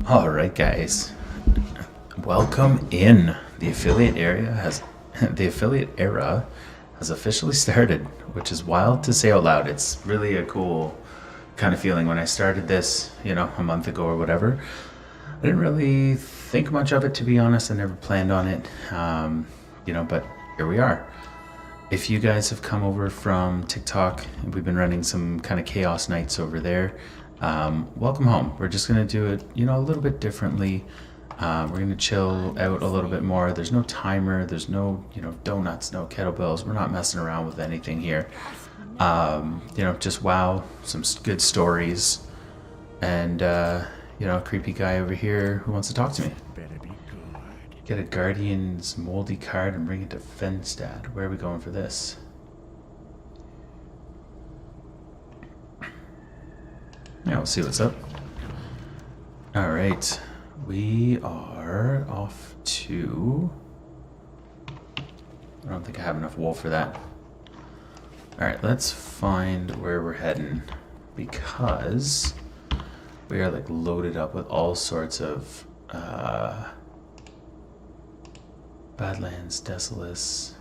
Alright guys, welcome in. The affiliate era has officially started, which is wild to say out loud. It's really a cool kind of feeling. When I started this, a month ago or whatever, I didn't really think much of it, to be honest. I never planned on it, but here we are. If you guys have come over from TikTok, we've been running some kind of chaos nights over there. Welcome home. We're just going to do it, a little bit differently. We're going to chill out a little bit more. There's no timer. There's no, donuts, no kettlebells. We're not messing around with anything here. Just WoW, some good stories, and, a creepy guy over here who wants to talk to me. Get a Guardian's moldy card and bring it to Fenstad. Where are we going for this? Yeah, we'll see what's up. Alright, we are off to... I don't think I have enough wool for that. Alright, let's find where we're heading, because we are like loaded up with all sorts of Badlands, Desolus.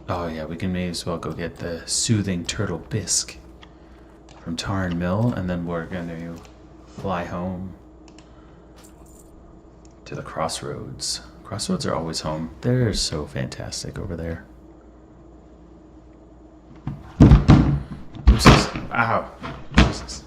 Oh yeah, we can may as well go get the Soothing Turtle Bisque from Tarn Mill, and then we're going to fly home to the Crossroads. Crossroads are always home. They're so fantastic over there. Oopsies. Ow. Jesus.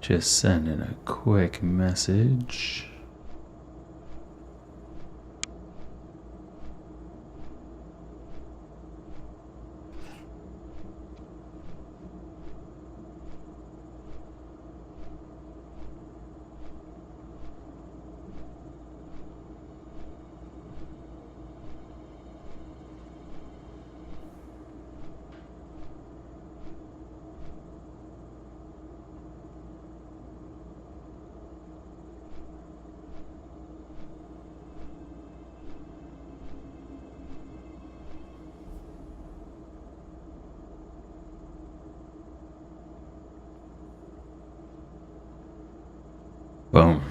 Just sending a quick message. Boom.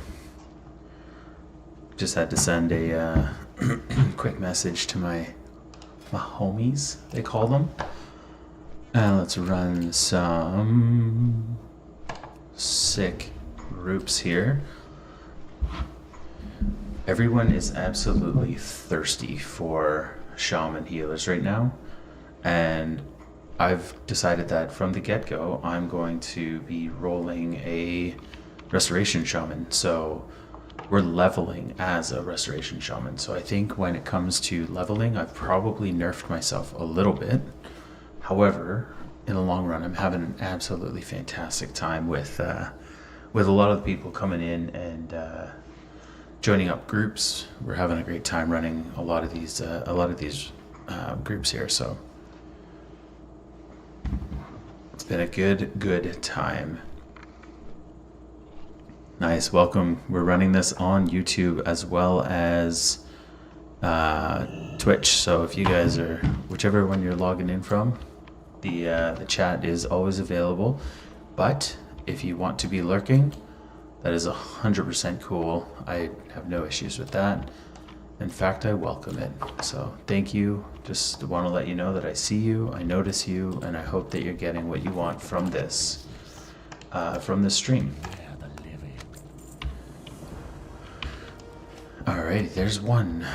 Just had to send a quick message to my homies, they call them. And let's run some sick groups here. Everyone is absolutely thirsty for shaman healers right now. And I've decided that from the get-go, I'm going to be rolling a restoration shaman, so we're leveling as a restoration shaman. So I think when it comes to leveling, I've probably nerfed myself a little bit. However, in the long run, I'm having an absolutely fantastic time with a lot of the people coming in and joining up groups. We're having a great time running a lot of these groups here. So it's been a good time. Nice, welcome. We're running this on YouTube as well as Twitch. So if you guys are, whichever one you're logging in from, the chat is always available. But if you want to be lurking, that is 100% cool. I have no issues with that. In fact, I welcome it. So thank you. Just want to let you know that I see you, I notice you, and I hope that you're getting what you want from this stream. Alrighty, there's one.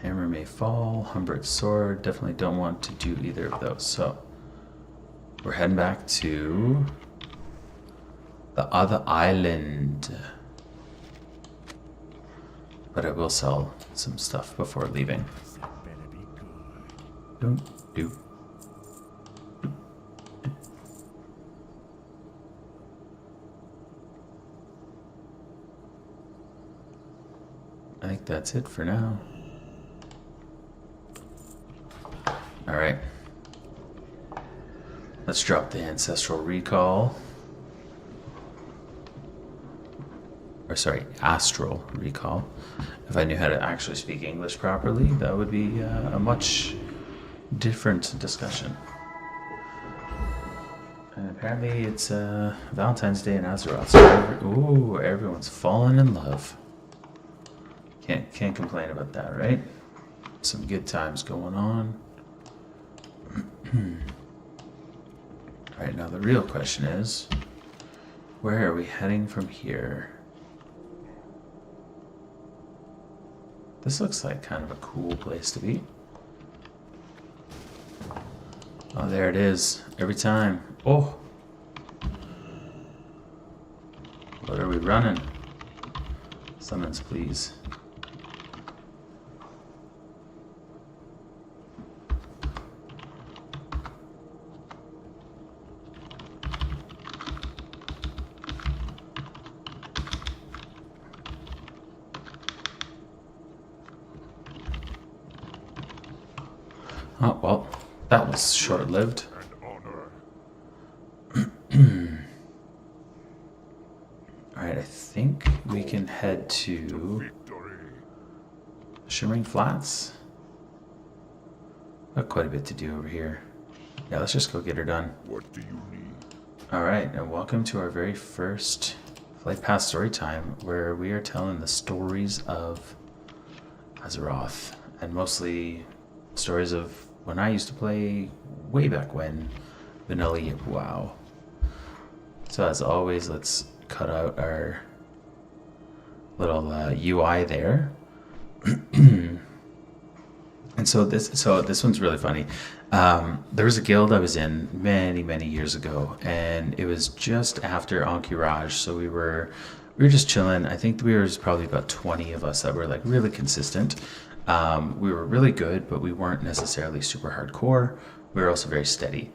Hammer may fall, Humbert sword. Definitely don't want to do either of those. So we're heading back to the other island. But I will sell some stuff before leaving. Don't do. I think that's it for now. All right, Let's drop the ancestral recall. Or sorry, astral recall. If I knew how to actually speak English properly, that would be a much different discussion. And apparently it's Valentine's Day in Azeroth, so everyone's fallen in love. Can't complain about that, right? Some good times going on. Alright, now the real question is, where are we heading from here? This looks like kind of a cool place to be. Oh, there it is. Every time. Oh! What are we running? Summons, please. Oh, well, that was short-lived. Alright, I think we can head to Shimmering Flats. Got quite a bit to do over here. Yeah, let's just go get her done. What do you need? Alright, and welcome to our very first Flight Path story time, where we are telling the stories of Azeroth, and mostly stories of when I used to play way back when, vanilla WoW. So as always, let's cut out our little UI there. And so this one's really funny. There was a guild I was in many years ago, and it was just after Encourage, so we were just chilling. I think we were probably about 20 of us that were like really consistent. We were really good, but we weren't necessarily super hardcore. We were also very steady.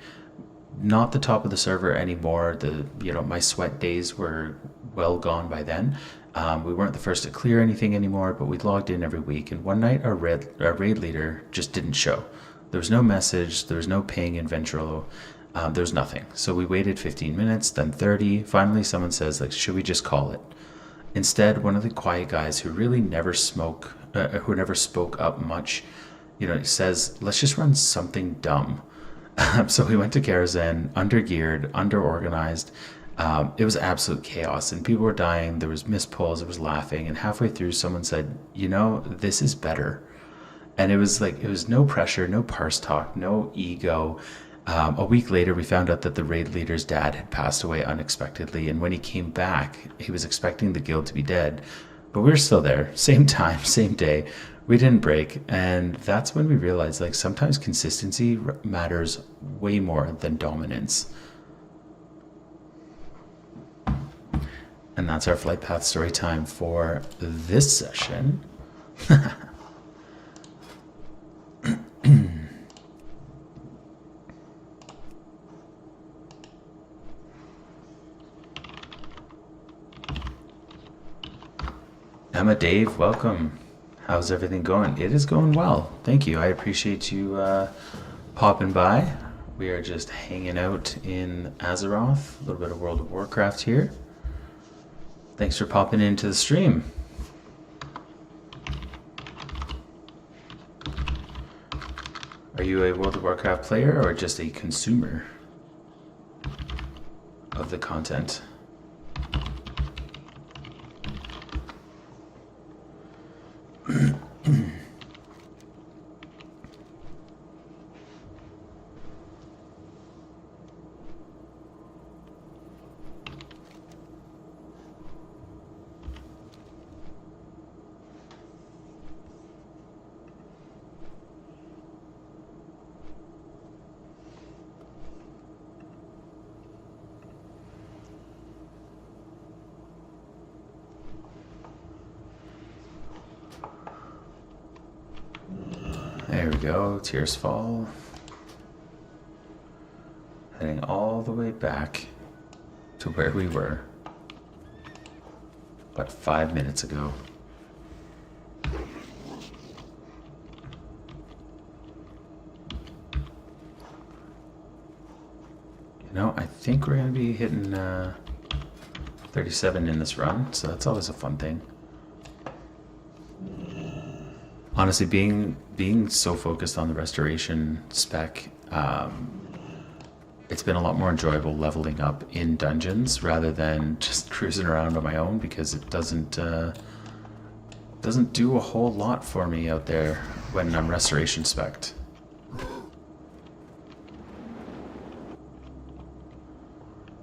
Not the top of the server anymore. My sweat days were well gone by then. We weren't the first to clear anything anymore, but we logged in every week. And one night, our raid leader just didn't show. There was no message. There was no ping in Ventrilo. There was nothing. So we waited 15 minutes, then 30. Finally, someone says, like, should we just call it? Instead, one of the quiet guys who really never spoke up much, says, let's just run something dumb. So we went to Karazhan, undergeared, underorganized. It was absolute chaos, and people were dying. There was missed pulls, there was laughing, and halfway through someone said, this is better. And it was no pressure, no parse talk, no ego. A week later, we found out that the raid leader's dad had passed away unexpectedly, and when he came back, he was expecting the guild to be dead. But we were still there, same time, same day. We didn't break, and that's when we realized, like, sometimes consistency matters way more than dominance. And that's our Flight Path story time for this session. Emma, Dave, welcome. How's everything going? It is going well. Thank you. I appreciate you popping by. We are just hanging out in Azeroth. A little bit of World of Warcraft here. Thanks for popping into the stream. Are you a World of Warcraft player or just a consumer of the content? There we go, Tears Fall. Heading all the way back to where we were, about 5 minutes ago. No, I think we're going to be hitting 37 in this run, so that's always a fun thing. Honestly, being so focused on the restoration spec, it's been a lot more enjoyable leveling up in dungeons rather than just cruising around on my own, because it doesn't do a whole lot for me out there when I'm restoration spec'd.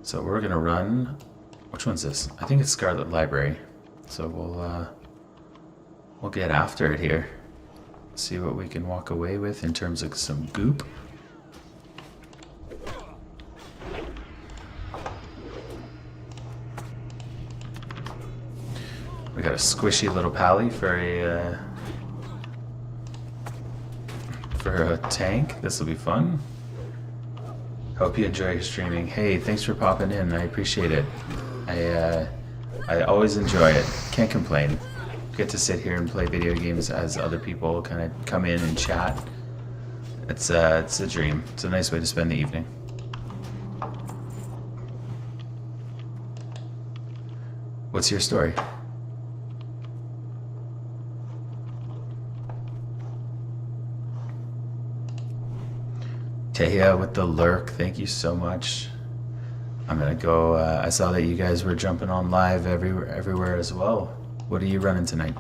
So we're gonna run. Which one's this? I think it's Scarlet Library. So we'll get after it here. See what we can walk away with in terms of some goop. We got a squishy little pally for a tank. This will be fun. Hope you enjoy your streaming. Hey, thanks for popping in. I appreciate it. I always enjoy it. Can't complain. Get to sit here and play video games as other people kind of come in and chat. It's a dream. It's a nice way to spend the evening. What's your story? Taya with the lurk, thank you so much. I'm gonna go. I saw that you guys were jumping on live everywhere as well. What are you running tonight?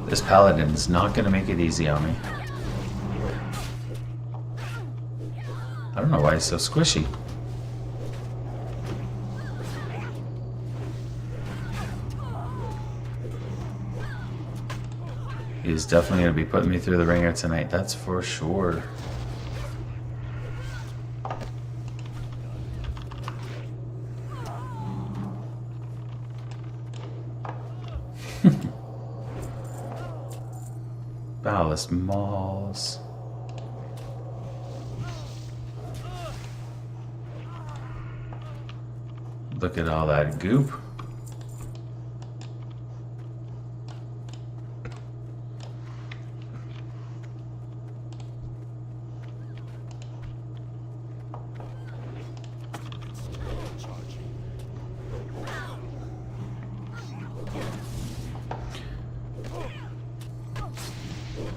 This paladin's not gonna make it easy on me. I don't know why he's so squishy. He's definitely gonna be putting me through the ringer tonight, that's for sure. Ballast malls. Look at all that goop.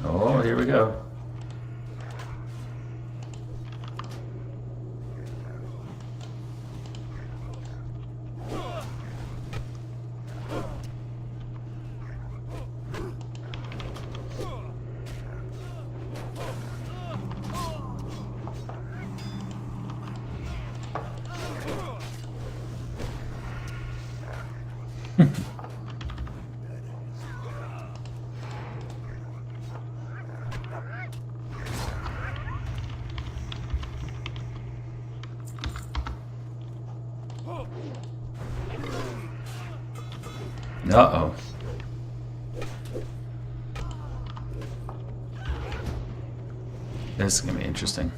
Oh, here we go. Uh-oh. This is gonna be interesting.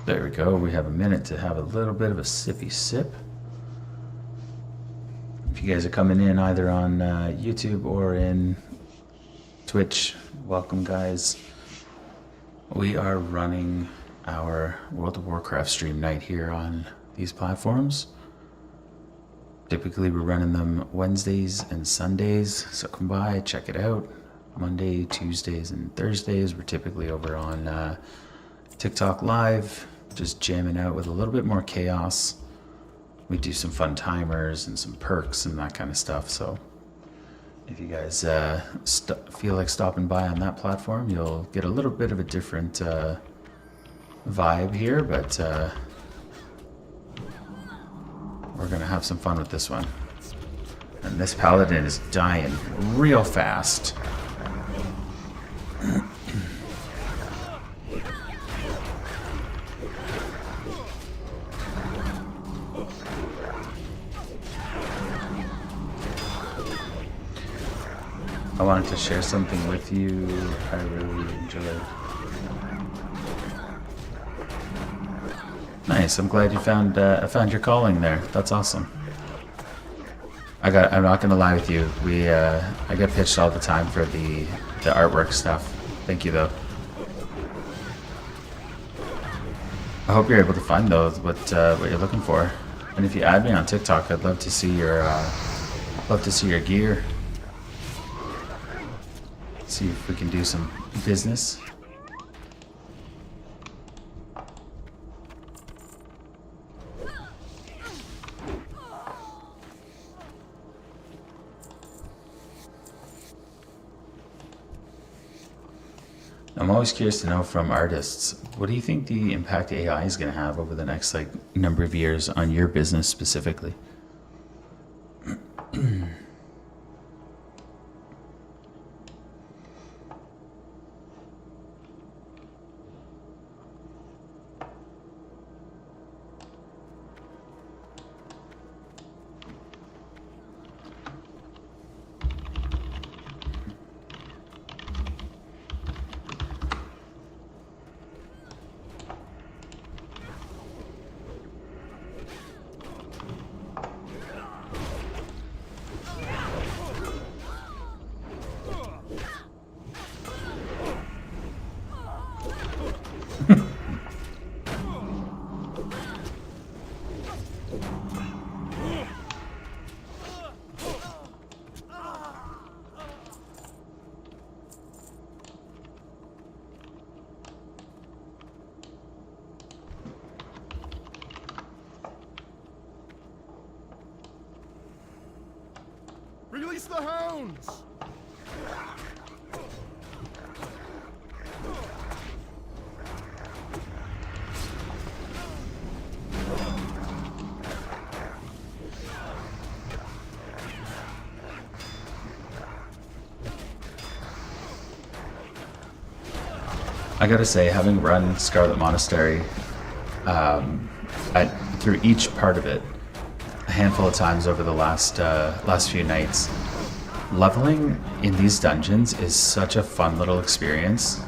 There we go. We have a minute to have a little bit of a sippy sip. If you guys are coming in either on YouTube or in Twitch, welcome guys. We are running our World of Warcraft stream night here on these platforms. Typically we're running them Wednesdays and Sundays, so come by, check it out. Monday, Tuesdays, and Thursdays we're typically over on TikTok Live, just jamming out with a little bit more chaos. we do some fun timers and some perks and that kind of stuff. So if you guys feel like stopping by on that platform, you'll get a little bit of a different vibe here, but we're gonna have some fun with this one. And this paladin is dying real fast. I wanted to share something with you I really enjoyed. Nice. I'm glad you found your calling there. That's awesome. I'm not gonna lie with you. I get pitched all the time for the artwork stuff. Thank you though. I hope you're able to find those what you're looking for. And if you add me on TikTok, I'd love to see your gear. See if we can do some business. I'm always curious to know from artists, what do you think the impact AI is going to have over the next number of years on your business specifically? Release the hounds! I gotta say, having run Scarlet Monastery through each part of it a handful of times over the last few nights, leveling in these dungeons is such a fun little experience.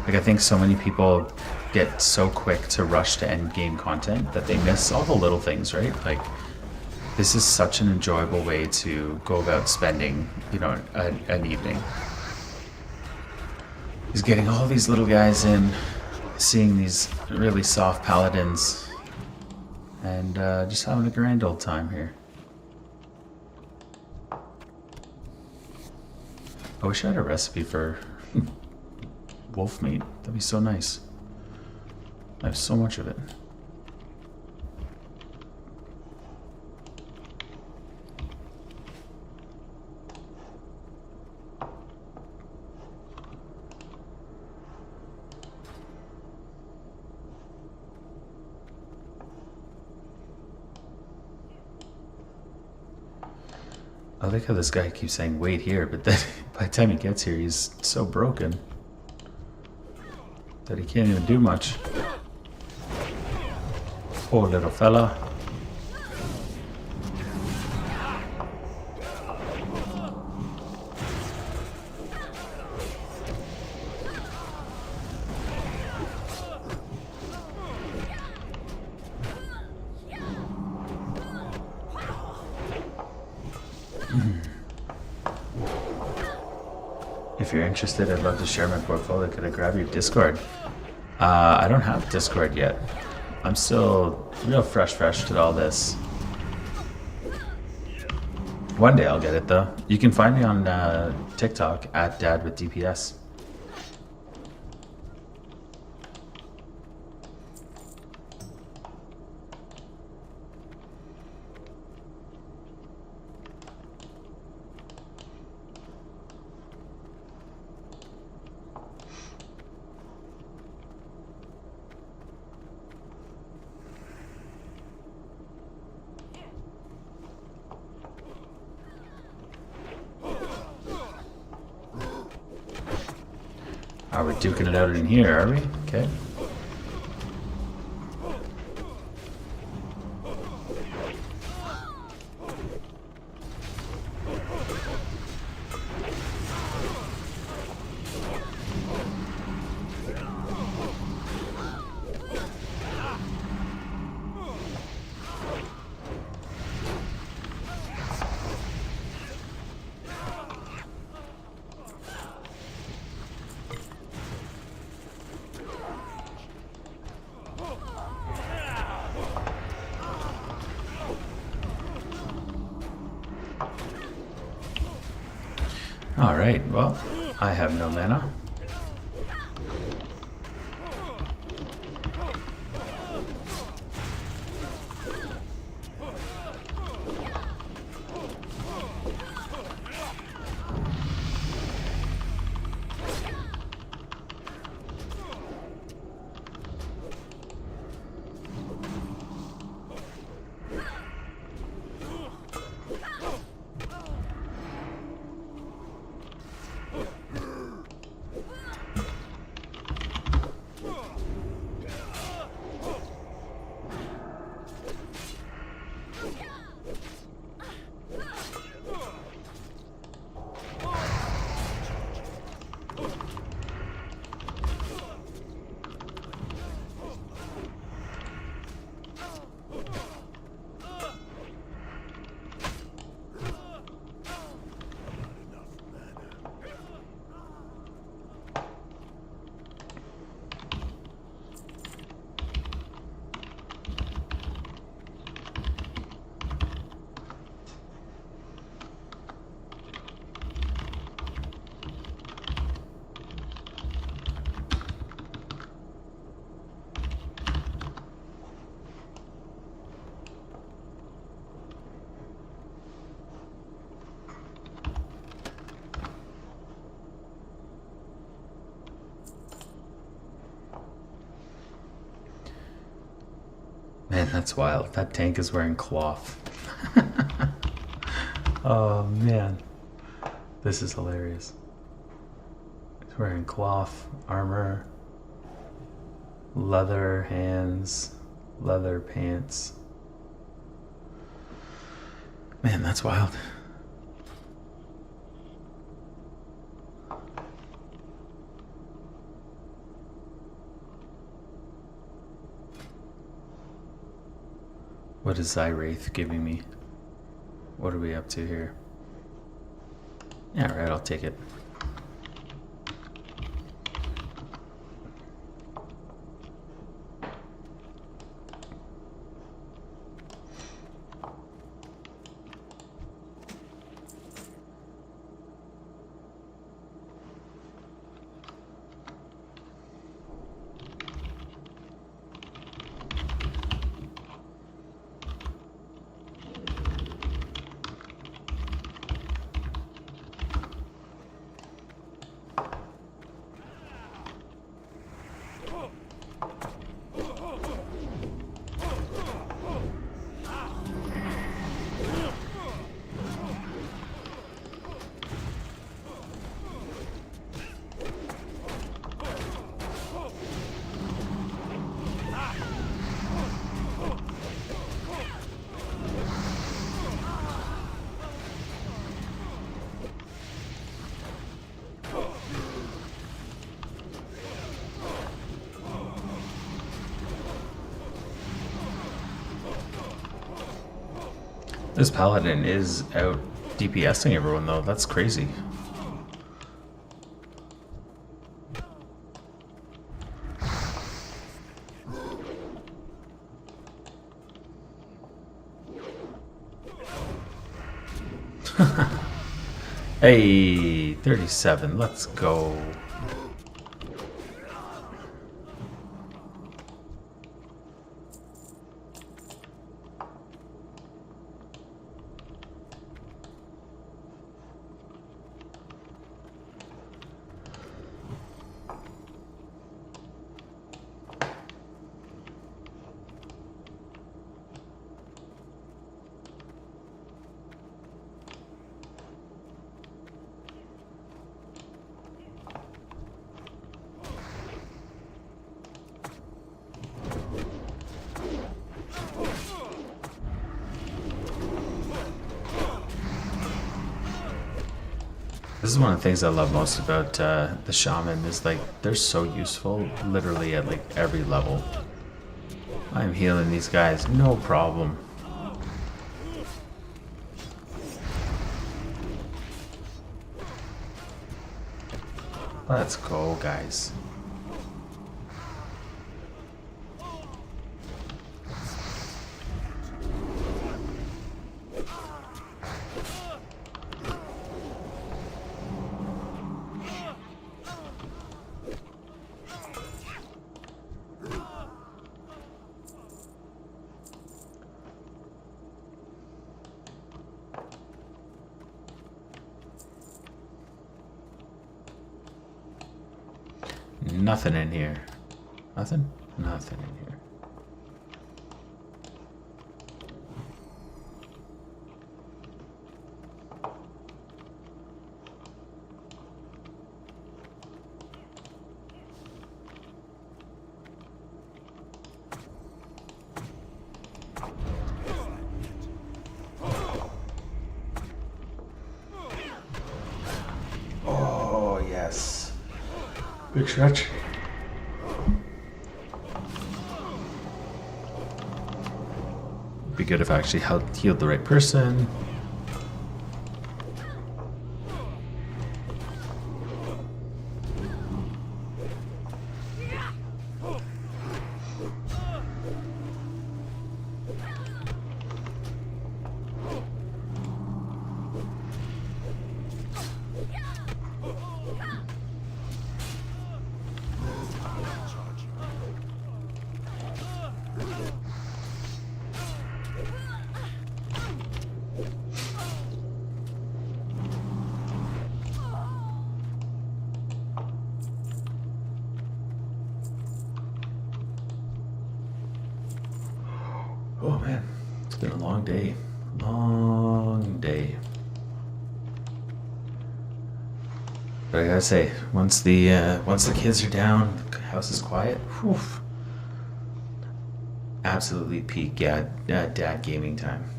I think so many people get so quick to rush to end game content that they miss all the little things, right? This is such an enjoyable way to go about spending, an evening. Is getting all these little guys in, seeing these really soft paladins, and just having a grand old time here. I wish I had a recipe for wolf meat. That'd be so nice. I have so much of it. I like how this guy keeps saying wait here, but then by the time he gets here, he's so broken that he can't even do much. Poor little fella. If you're interested, I'd love to share my portfolio. Could I grab your Discord? I don't have Discord yet. I'm still real fresh to all this. One day I'll get it though. You can find me on TikTok at DadWithDPS. Oh, we're duking it out in here, are we? Okay. Alright, well, I have no mana. Man, that's wild. That tank is wearing cloth. Oh, man. This is hilarious. He's wearing cloth, armor, leather hands, leather pants. Man, that's wild. What is Zyraith giving me? What are we up to here? Yeah, alright, I'll take it. This paladin is out DPSing everyone though. That's crazy. Hey, 37. Let's go. This is one of the things I love most about the shaman is like they're so useful literally at like every level. I'm healing these guys, no problem. Let's go, guys. Nothing in here. Nothing? Nothing in here. Oh, yes. Big stretch. Be good if I actually healed the right person. Oh man, it's been a long day. Long day. But I gotta say, once the kids are down, the house is quiet. Whew, absolutely peak dad gaming time.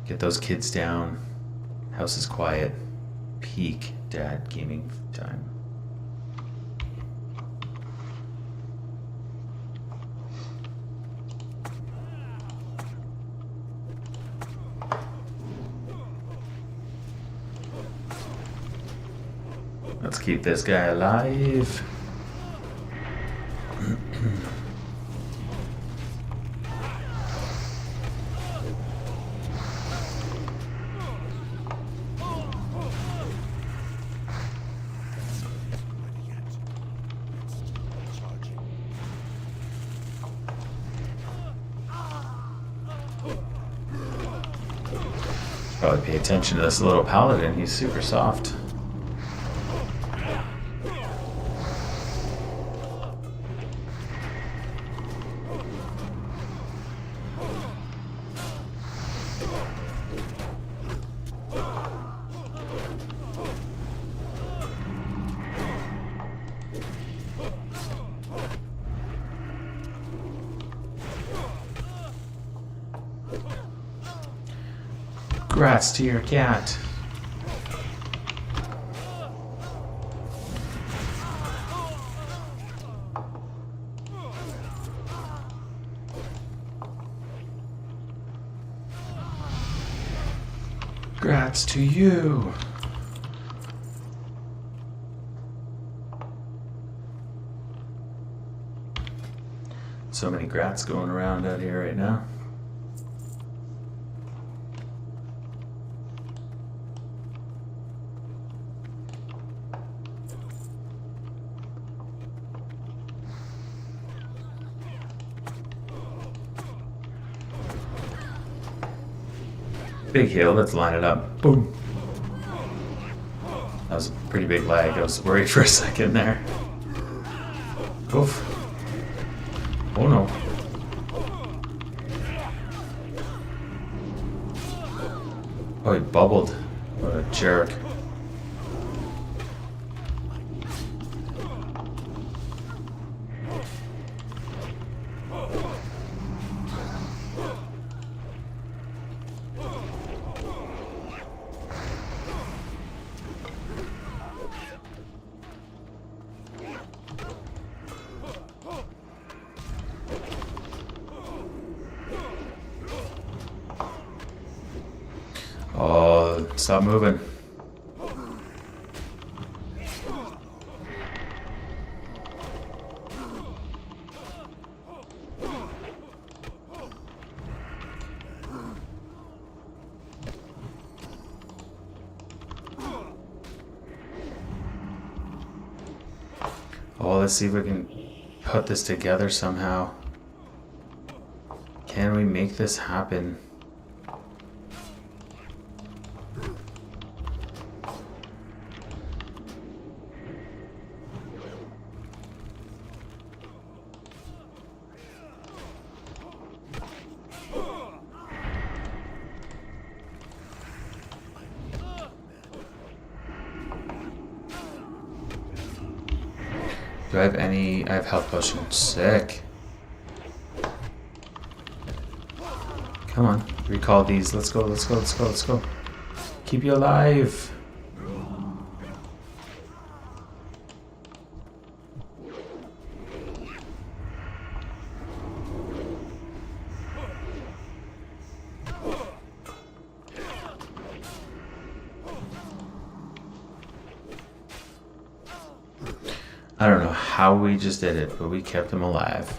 Get those kids down, house is quiet, peak dad gaming time. Let's keep this guy alive. Probably pay attention to this little paladin, he's super soft. Congrats to your cat. Congrats to you. So many grats going around out here right now. Big hill, let's line it up. Boom. That was a pretty big lag. I was worried for a second there. Oof. Oh no. Oh, he bubbled. What a jerk. Oh, stop moving. Oh, let's see if we can put this together somehow. Can we make this happen? Do I have any? I have health potions. Sick. Come on, recall these. Let's go, let's go, let's go, let's go. Keep you alive. I don't know how we just did it, but we kept him alive.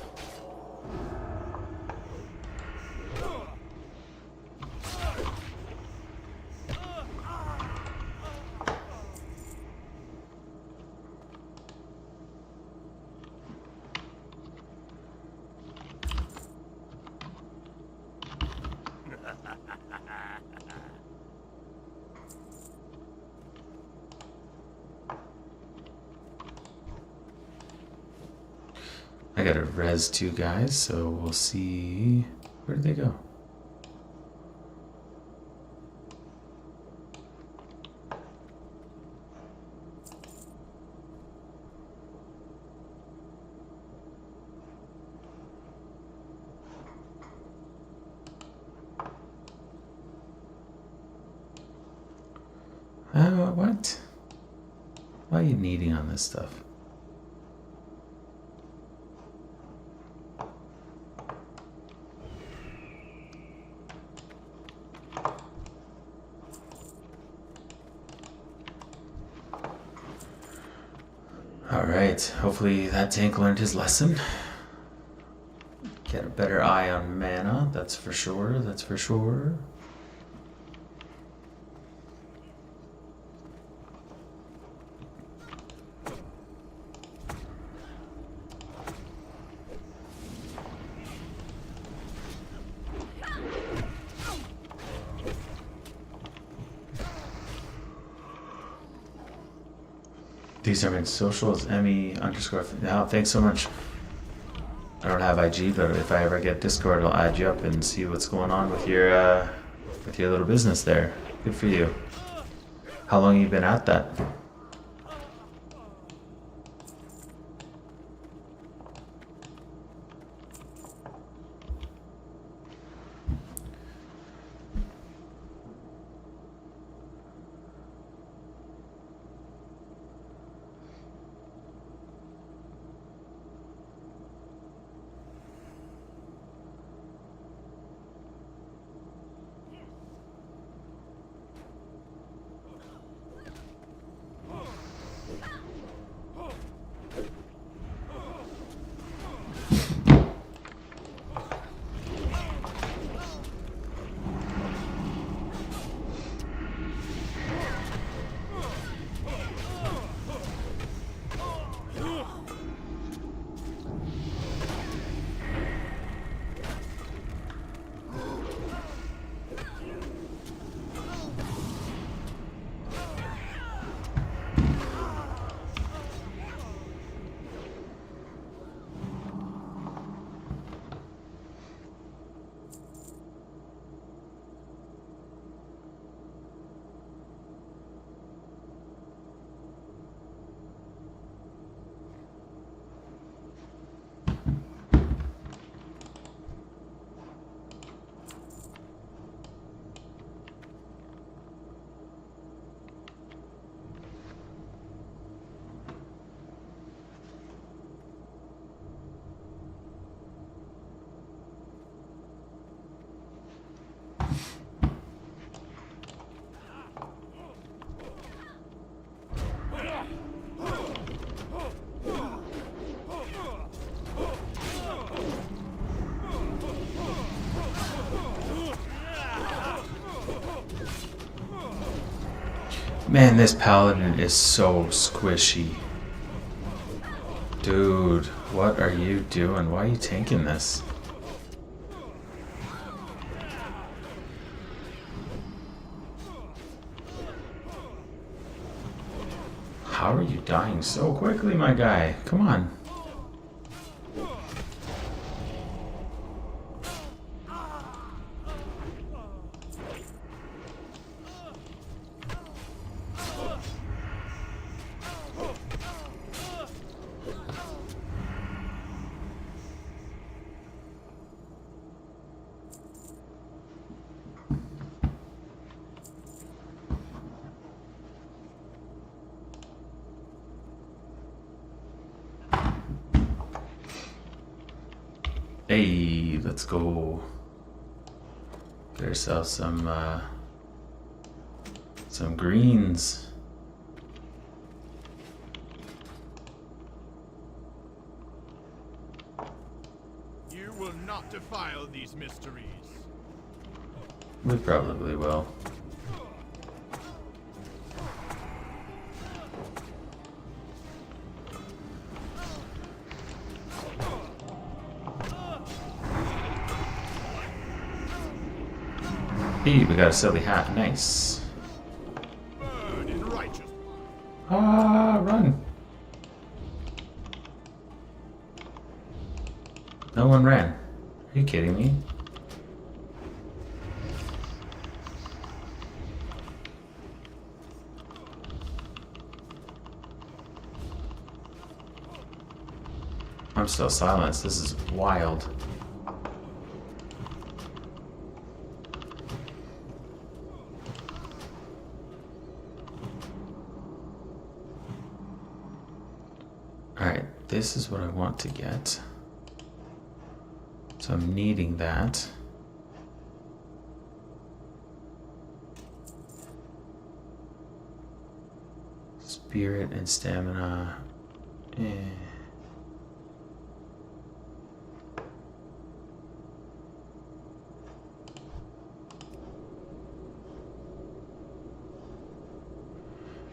I gotta res 2 guys, so we'll see. Where did they go? What? Why are you needing on this stuff? Alright, hopefully that tank learned his lesson. Get a better eye on mana, that's for sure, that's for sure. These are in socials, Emmy underscore. Now, thanks so much. I don't have IG, but if I ever get Discord, I'll add you up and see what's going on with your little business there. Good for you. How long have you been at that? Man, this paladin is so squishy. Dude, what are you doing? Why are you tanking this? How are you dying so quickly, my guy? Come on. Hey, let's go. Get ourselves some greens. You will not defile these mysteries. We probably will. Hey, we got a silly hat. Nice. Burn in righteousness. Ah, run. No one ran. Are you kidding me? I'm still silenced. This is wild. Alright, this is what I want to get. So I'm needing that. Spirit and stamina.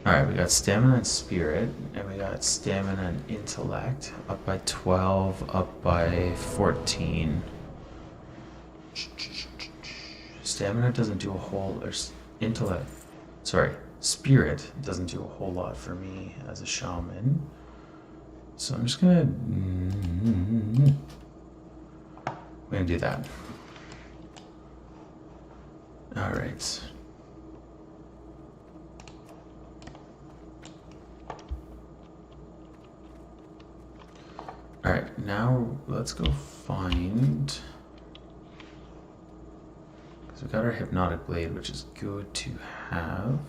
Alright, we got stamina and spirit, and we got stamina and intellect. Up by 12, up by 14. Stamina doesn't do a whole, or intellect, sorry, spirit doesn't do a whole lot for me as a shaman. So I'm just gonna, we're gonna do that. Alright. Alright, now let's go find... Because we got our hypnotic blade, which is good to have.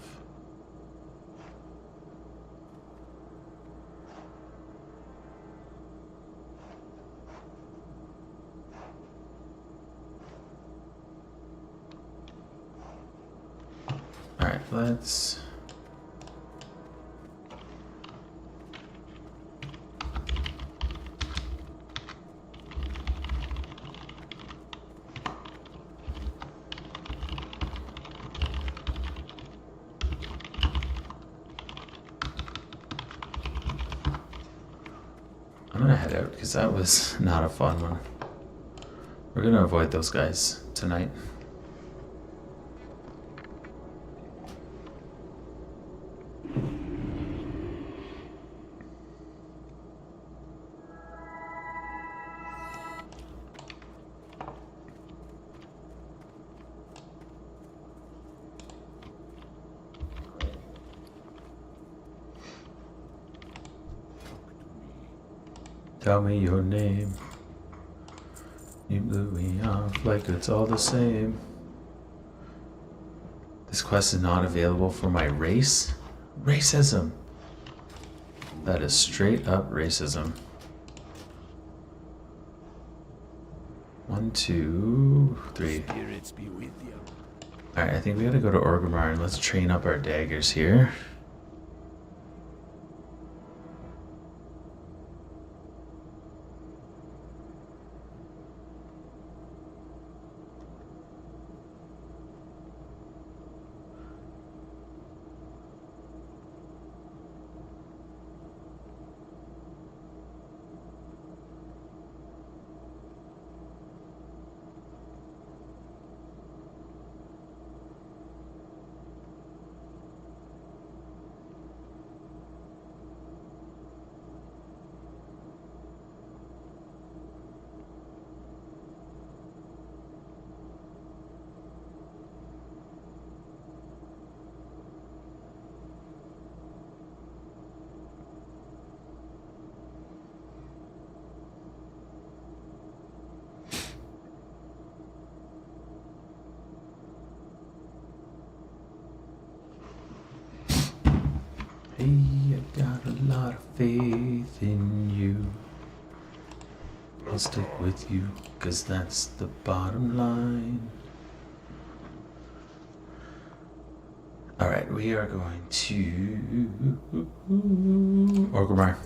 Alright, let's... I'm gonna head out because that was not a fun one. We're gonna avoid those guys tonight. Tell me your name. You blew me off like it's all the same. This quest is not available for my race? Racism. That is straight up racism. 1, 2, 3. Spirits be with you. Alright, I think we gotta go to Orgrimmar and let's train up our daggers here. got faith in you. I'll stick with you, 'cause that's the bottom line. Alright, we are going to Orgrimmar.